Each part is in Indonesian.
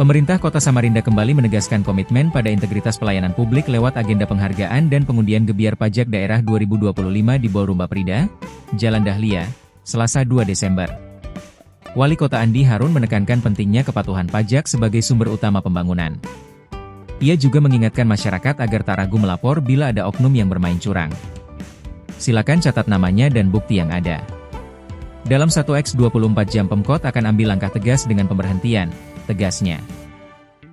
Pemerintah Kota Samarinda kembali menegaskan komitmen pada integritas pelayanan publik lewat agenda penghargaan dan pengundian Gebiar Pajak Daerah 2025 di Ballroom Baprida, Jalan Dahlia, Selasa 2 Desember. Wali Kota Andi Harun menekankan pentingnya kepatuhan pajak sebagai sumber utama pembangunan. Ia juga mengingatkan masyarakat agar tak ragu melapor bila ada oknum yang bermain curang. Silakan catat namanya dan bukti yang ada. Dalam 1x24 jam Pemkot akan ambil langkah tegas dengan pemberhentian, tegasnya.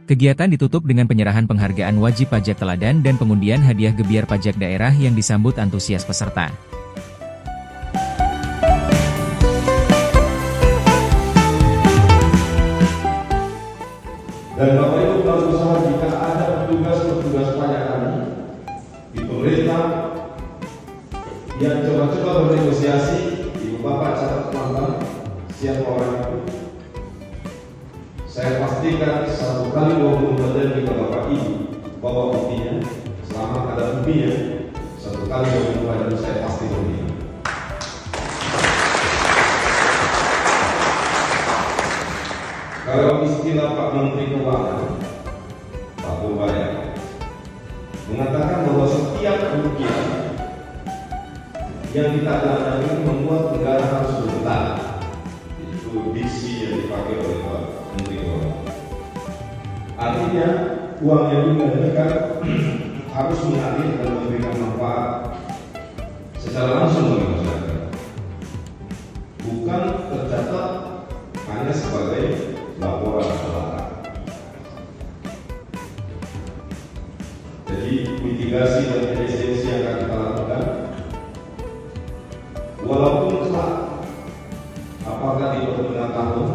Kegiatan ditutup dengan penyerahan penghargaan wajib pajak teladan dan pengundian hadiah Gebiar Pajak Daerah yang disambut antusias peserta. Dan Bapak Ibu pelaku usaha, jika ada petugas pajak kami di pemerintah yang coba-coba bernegosiasi, Ibu Bapak catat pelan-pelan siapa orang itu. Saya pastikan 1 kali 24 jam jika Bapak Ibu bawa buktinya, selama ada buktinya, 1 kali 24 jam saya pasti buktinya. Kalau istilah Pak Menteri Keuangan, Pak Purbaya, mengatakan bahwa setiap kerugian yang kita alami membuat negara harus bergetar. Itu diksi yang dipakai oleh Pak Menteri Keuangan. Artinya uang yang diberikan harus mengalir dan memberikan manfaat secara langsung bagi masyarakat, bukan tercatat hanya sebagai laporan belakang. Jadi mitigasi dan efisiensi yang akan kita lakukan, walaupun kelak apakah di pertengahan tahun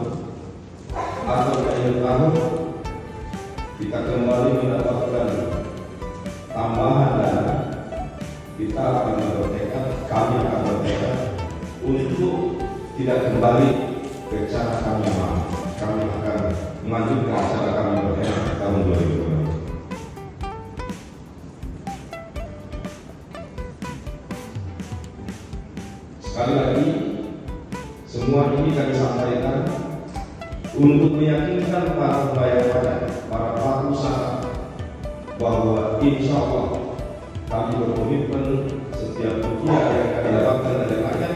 atau di akhir tahun kita kembali mendapatkan tambahan dana, kita akan bertekad, kami akan bertekad untuk tidak kembali ke cara kami lama. Kami akan melanjutkan cara kami bertekad tahun 2020. Sekali lagi, semua ini kami sampaikan untuk meyakinkan para pembayar pajak, para pelaku usaha, bahwa insya Allah kami berkomitmen setiap rupiah yang kami dapatkan dari pajak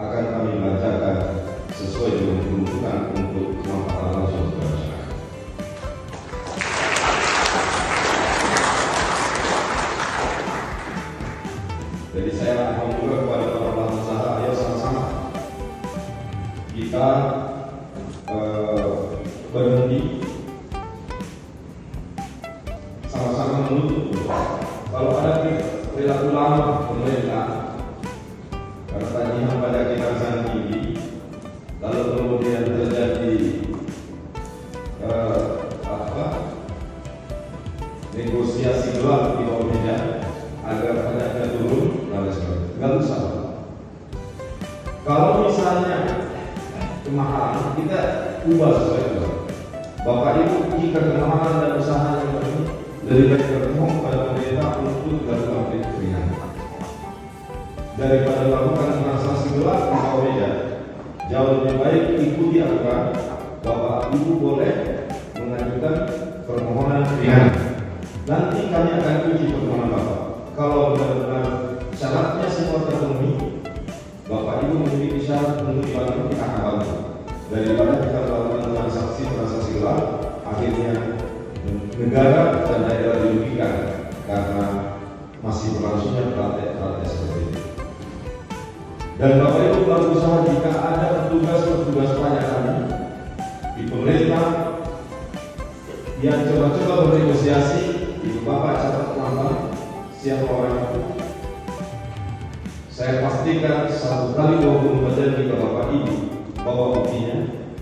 akan kami bacakan sesuai dengan peruntukan untuk manfaat langsung kepada masyarakat. Jadi saya mohon juga kepada para pelaku usaha, ayo sama-sama kita berhenti, sama-sama menuntut. Kalau ada perilaku lama pemerintah karena tagihan pada kita sangat tinggi, lalu kemudian terjadi negosiasi gelap di bawah meja agar pajaknya turun, dan sebagainya. Nggak usah. Kalau misalnya kemahalan, kita ubah sesuai itu. Bapak Ibu, jika kemahalan dan usaha yang lebih baik bertemu pada pemerintah untuk dilakukan peringan daripada melakukan transaksi gelap di bawah meja. Jauh lebih baik ikuti aturan. Bapak Ibu boleh mengajukan permohonan keringanan. Nanti kami akan uji permohonan Bapak. Kalau benar-benar syaratnya semua terpenuhi, Bapak Ibu memiliki syarat untuk dibantu, kita akan bantu. Daripada kita melakukan transaksi gelap, akhirnya negara dan daerah dirugikan karena masih berlangsungnya praktek seperti itu. Dan Bapak Ibu pelaku usaha, jika ada petugas pajak kami di pemerintah yang coba-coba bernegosiasi, Ibu Bapak catat pelan-pelan siapa orang itu. Saya pastikan 1 kali 24 jam jika Bapak Ibu bawa buktinya,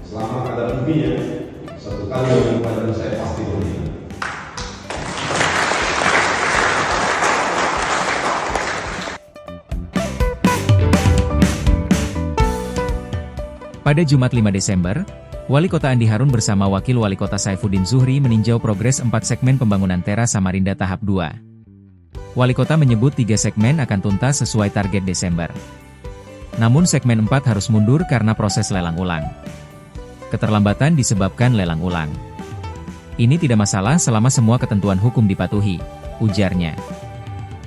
selama ada buktinya, 1 kali 24 jam saya pasti buktinya. Pada Jumat 5 Desember, Wali Kota Andi Harun bersama Wakil Wali Kota Saifuddin Zuhri meninjau progres 4 segmen pembangunan Teras Samarinda tahap 2. Wali Kota menyebut 3 segmen akan tuntas sesuai target Desember. Namun segmen 4 harus mundur karena proses lelang ulang. Keterlambatan disebabkan lelang ulang. Ini tidak masalah selama semua ketentuan hukum dipatuhi, ujarnya.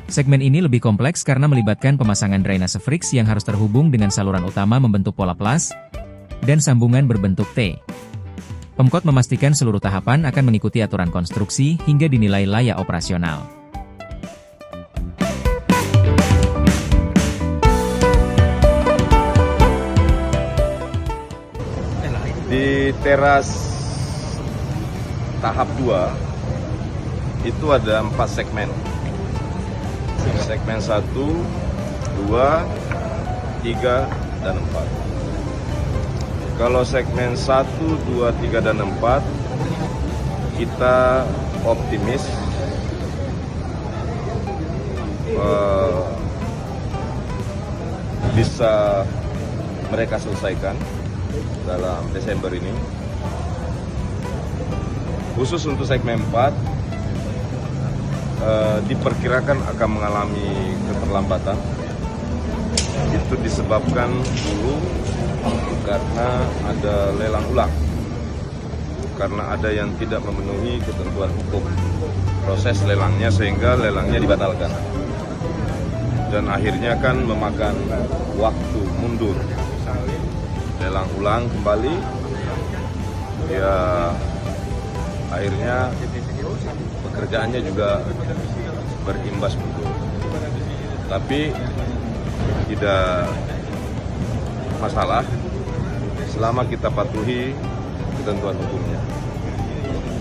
Segmen ini lebih kompleks karena melibatkan pemasangan drainase friks yang harus terhubung dengan saluran utama membentuk pola plus, dan sambungan berbentuk T. Pemkot memastikan seluruh tahapan akan mengikuti aturan konstruksi hingga dinilai layak operasional. Di teras tahap 2 itu ada 4 segmen. Segmen 1, 2, 3, dan 4. Kalau segmen 1, 2, 3, dan 4 kita optimis bisa mereka selesaikan dalam Desember ini. Khusus untuk segmen 4 diperkirakan akan mengalami keterlambatan. Itu disebabkan dulu karena ada lelang ulang, karena ada yang tidak memenuhi ketentuan hukum proses lelangnya sehingga lelangnya dibatalkan, dan akhirnya kan memakan waktu mundur. Lelang ulang kembali, ya akhirnya pekerjaannya juga berimbas mundur. Tapi tidak masalah selama kita patuhi ketentuan hukumnya.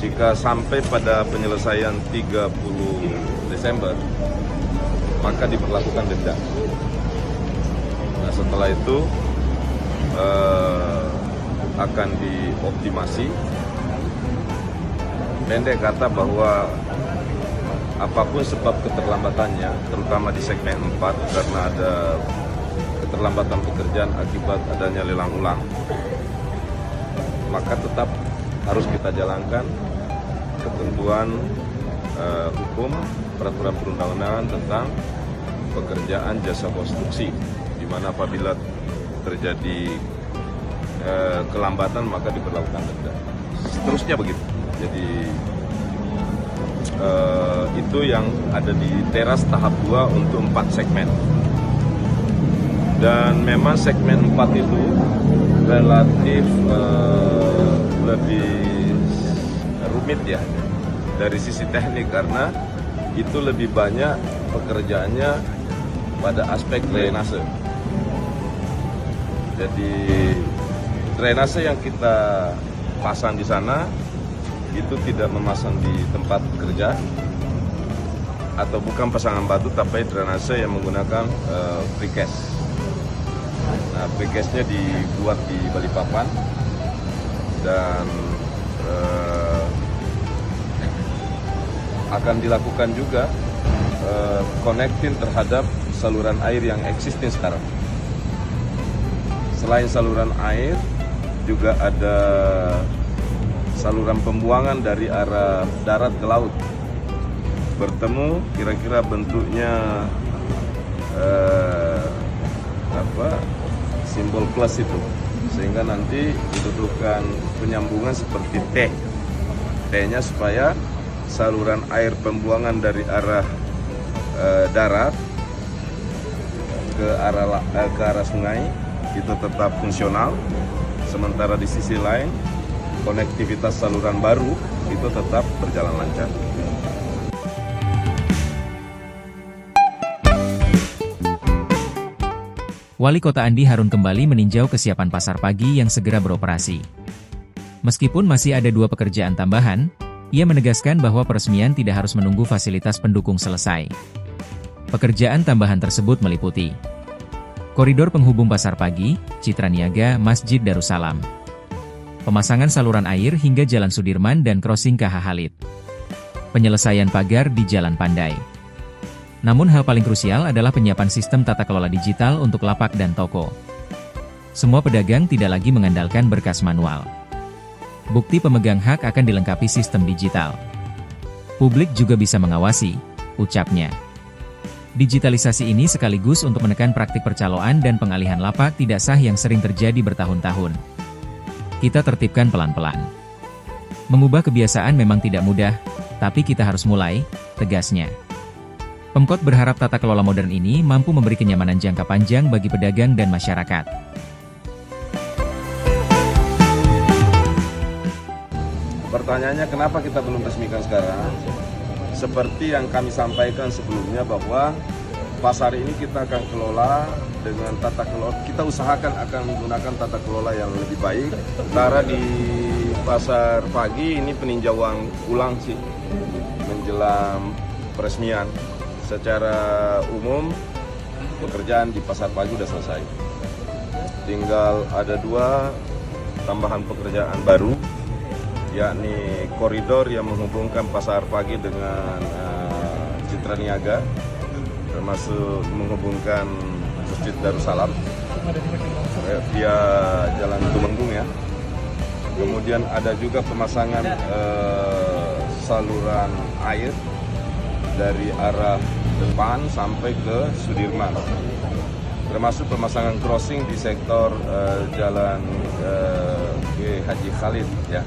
Jika sampai pada penyelesaian 30 Desember, maka diberlakukan denda. Nah, setelah itu akan dioptimasi. Pendek kata bahwa apapun sebab keterlambatannya, terutama di segmen 4 karena ada keterlambatan pekerjaan akibat adanya lelang ulang, maka tetap harus kita jalankan ketentuan hukum peraturan perundang-undangan tentang pekerjaan jasa konstruksi, di mana apabila terjadi kelambatan maka diberlakukan denda. Seterusnya begitu. Jadi itu yang ada di teras tahap 2 untuk 4 segmen. Dan memang segmen 4 itu relatif lebih rumit ya dari sisi teknik, karena itu lebih banyak pekerjaannya pada aspek drainase. Jadi drainase yang kita pasang di sana itu tidak memasang di tempat kerja atau bukan pasangan batu, tapi drainase yang menggunakan precast. Nah, precastnya dibuat di Balikpapan dan akan dilakukan juga connecting terhadap saluran air yang existing sekarang. Selain saluran air, juga ada saluran pembuangan dari arah darat ke laut. Bertemu, kira-kira bentuknya simbol plus itu, sehingga nanti dibutuhkan penyambungan seperti T. T-nya supaya saluran air pembuangan dari arah darat ke arah sungai itu tetap fungsional, sementara di sisi lain konektivitas saluran baru itu tetap berjalan lancar. Wali Kota Andi Harun kembali meninjau kesiapan Pasar Pagi yang segera beroperasi. Meskipun masih ada 2 pekerjaan tambahan, ia menegaskan bahwa peresmian tidak harus menunggu fasilitas pendukung selesai. Pekerjaan tambahan tersebut meliputi koridor penghubung Pasar Pagi, Citra Niaga, Masjid Darussalam, pemasangan saluran air hingga Jalan Sudirman dan crossing KH Khalid, penyelesaian pagar di Jalan Pandai. Namun hal paling krusial adalah penyiapan sistem tata kelola digital untuk lapak dan toko. Semua pedagang tidak lagi mengandalkan berkas manual. Bukti pemegang hak akan dilengkapi sistem digital. Publik juga bisa mengawasi, ucapnya. Digitalisasi ini sekaligus untuk menekan praktik percaloan dan pengalihan lapak tidak sah yang sering terjadi bertahun-tahun. Kita tertibkan pelan-pelan. Mengubah kebiasaan memang tidak mudah, tapi kita harus mulai, tegasnya. Pemkot berharap tata kelola modern ini mampu memberi kenyamanan jangka panjang bagi pedagang dan masyarakat. Pertanyaannya kenapa kita belum resmikan sekarang? Seperti yang kami sampaikan sebelumnya bahwa pasar ini kita akan kelola dengan tata kelola, kita usahakan akan menggunakan tata kelola yang lebih baik. Sementara di pasar pagi ini peninjauan ulang sih menjelang peresmian. Secara umum pekerjaan di pasar pagi sudah selesai. Tinggal ada 2 tambahan pekerjaan baru, yakni koridor yang menghubungkan pasar pagi dengan Citra Niaga, termasuk menghubungkan Masjid Darussalam via Jalan Tumenggung ya. Kemudian ada juga pemasangan saluran air dari arah depan sampai ke Sudirman, termasuk pemasangan crossing di sektor Jalan Haji Khalid ya.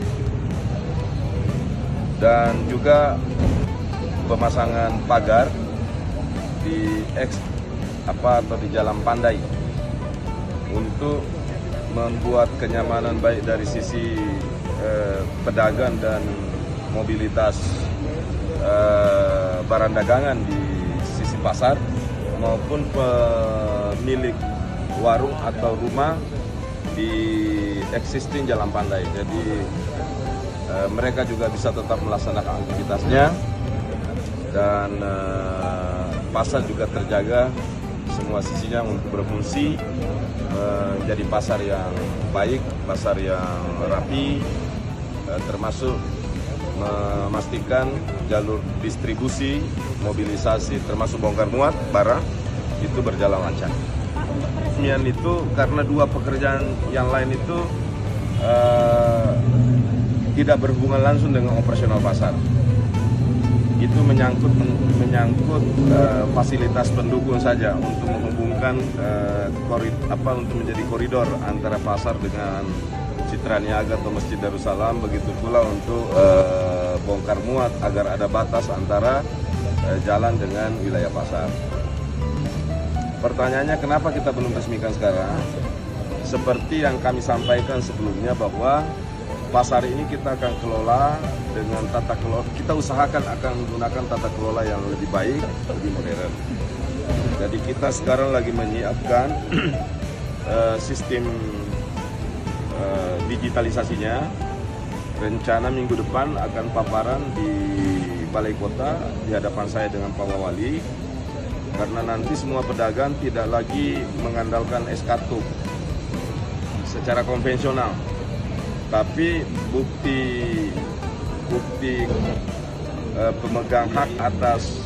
Dan juga pemasangan pagar di di Jalan Pandai untuk membuat kenyamanan baik dari sisi pedagang dan mobilitas barang dagangan di sisi pasar maupun pemilik warung atau rumah di existing Jalan Pandai. Jadi mereka juga bisa tetap melaksanakan aktivitasnya dan pasar juga terjaga semua sisinya untuk berfungsi menjadi pasar yang baik, pasar yang rapi, termasuk memastikan jalur distribusi, mobilisasi, termasuk bongkar muat barang itu berjalan lancar. Peresmian itu karena 2 pekerjaan yang lain itu tidak berhubungan langsung dengan operasional pasar. Itu menyangkut fasilitas pendukung saja untuk menghubungkan untuk menjadi koridor antara pasar dengan Citra Niaga atau Masjid Darussalam, begitu pula untuk bongkar muat agar ada batas antara jalan dengan wilayah pasar. Pertanyaannya kenapa kita belum resmikan sekarang? Seperti yang kami sampaikan sebelumnya bahwa pasar ini kita akan kelola dengan tata kelola, kita usahakan akan menggunakan tata kelola yang lebih baik, lebih modern. Jadi kita sekarang lagi menyiapkan sistem digitalisasinya. Rencana minggu depan akan paparan di Balai Kota di hadapan saya dengan Pak Wali, karena nanti semua pedagang tidak lagi mengandalkan S-Kartu secara konvensional, tapi bukti pemegang hak atas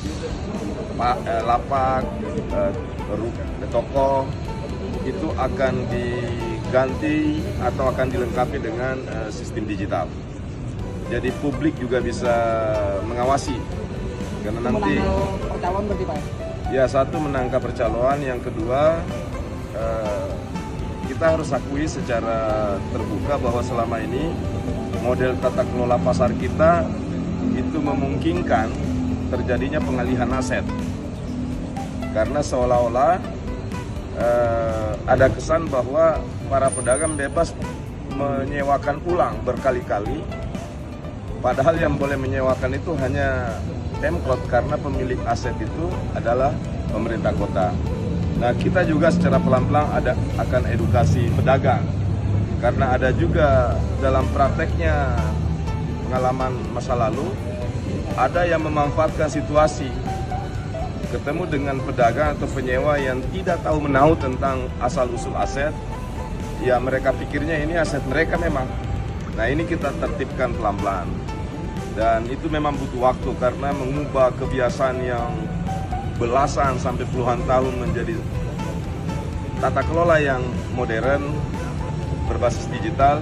lapak, toko itu akan diganti atau akan dilengkapi dengan sistem digital. Jadi publik juga bisa mengawasi, karena nanti percaloan berarti Pak? Ya, satu menangkap percaloan, yang kedua kita harus akui secara terbuka bahwa selama ini model tata kelola pasar kita itu memungkinkan terjadinya pengalihan aset, karena seolah-olah ada kesan bahwa para pedagang bebas menyewakan ulang berkali-kali, padahal yang boleh menyewakan itu hanya Pemkot, karena pemilik aset itu adalah pemerintah kota. Nah, kita juga secara pelan-pelan akan edukasi pedagang, karena ada juga dalam prakteknya pengalaman masa lalu, ada yang memanfaatkan situasi, ketemu dengan pedagang atau penyewa yang tidak tahu menahu tentang asal-usul aset, ya mereka pikirnya ini aset mereka memang. Nah, ini kita tertibkan pelan-pelan. Dan itu memang butuh waktu, karena mengubah kebiasaan yang belasan sampai puluhan tahun menjadi tata kelola yang modern berbasis digital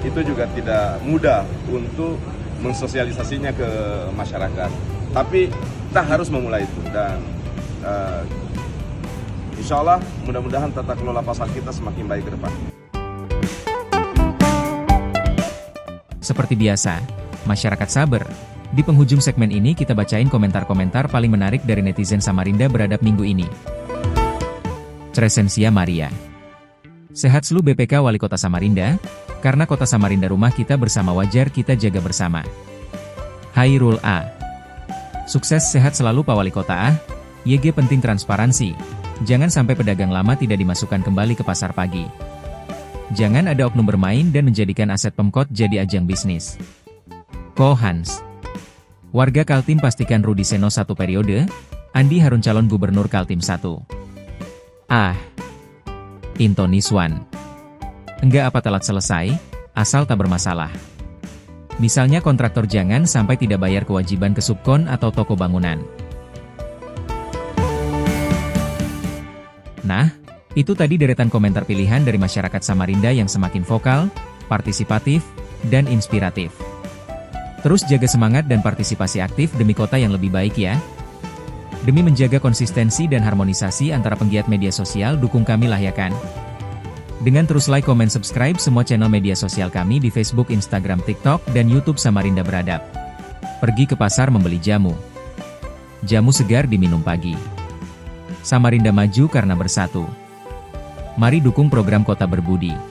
itu juga tidak mudah untuk mensosialisasinya ke masyarakat. Tapi kita harus memulai itu, dan insya Allah mudah-mudahan tata kelola pasar kita semakin baik ke depan. Seperti biasa, masyarakat sabar. Di penghujung segmen ini kita bacain komentar-komentar paling menarik dari netizen Samarinda beradab minggu ini. Tresensia Maria. Sehat selalu BPK Wali Kota Samarinda, karena Kota Samarinda rumah kita bersama wajar kita jaga bersama. Hairul A. Sukses sehat selalu Pak Wali Kota YG penting transparansi. Jangan sampai pedagang lama tidak dimasukkan kembali ke pasar pagi. Jangan ada oknum bermain dan menjadikan aset Pemkot jadi ajang bisnis. Ko Hans. Warga Kaltim pastikan Rudi Seno 1 periode, Andi Harun calon gubernur Kaltim 1. Into Niswan. Enggak apa telat selesai, asal tak bermasalah. Misalnya kontraktor jangan sampai tidak bayar kewajiban ke subkon atau toko bangunan. Nah, itu tadi deretan komentar pilihan dari masyarakat Samarinda yang semakin vokal, partisipatif, dan inspiratif. Terus jaga semangat dan partisipasi aktif demi kota yang lebih baik ya. Demi menjaga konsistensi dan harmonisasi antara penggiat media sosial, dukung kami lah ya kan. Dengan terus like, komen, subscribe semua channel media sosial kami di Facebook, Instagram, TikTok, dan YouTube Samarinda Beradab. Pergi ke pasar membeli jamu. Jamu segar diminum pagi. Samarinda maju karena bersatu. Mari dukung program Kota Berbudi.